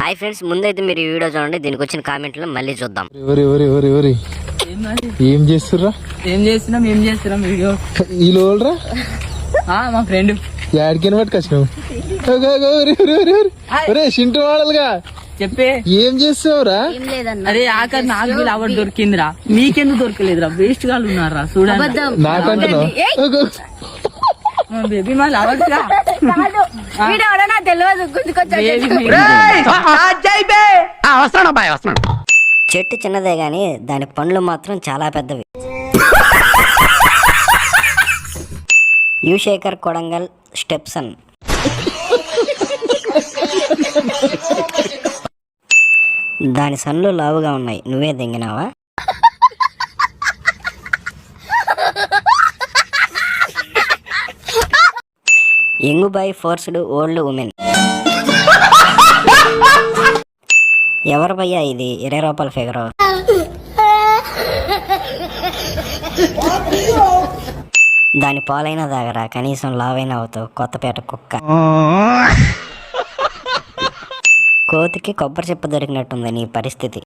Hi friends, ముందైతే మీరు ఈ వీడియో చూడండి, దీనికి వచ్చిన కామెంట్లో మళ్ళీ చూద్దాం. ఏం చేస్తుర్రా? ఏం చేస్తున్నాం వీడియో. ఈ లోల్రా మా ఫ్రెండ్ యాడికైనా పట్టుకొచ్చినావు. చింటూ వాడలుగా చెప్పే ఏం చేస్తావురా? అరే ఆఖరి నాకు లవర్ దొరికిందిరా, మీకెందుకు దొరకలేదురా? వేస్ట్ గాళ్ళు ఉన్నారా చూడండి. నాకంటున్నావు బేబీ మా లవర్ చెట్టు చిన్నదే గానీ దాని పండ్లు మాత్రం చాలా పెద్దవి. యుశేఖర్ కొడంగల్ స్టెప్సన్. దాని సన్లు లావుగా ఉన్నాయి, నువ్వే దెంగినావా? Young boy forced old woman. ఎవరు భయ్యా ఇది? 20 రూపాయల ఫిగరు. దాని పాలైనా తాగరా, కనీసం లావైనా అవుతావు. కొత్తపేట కుక్క. కోతికి కొబ్బరి చెప్ప దొరికినట్టుంది నీ పరిస్థితి.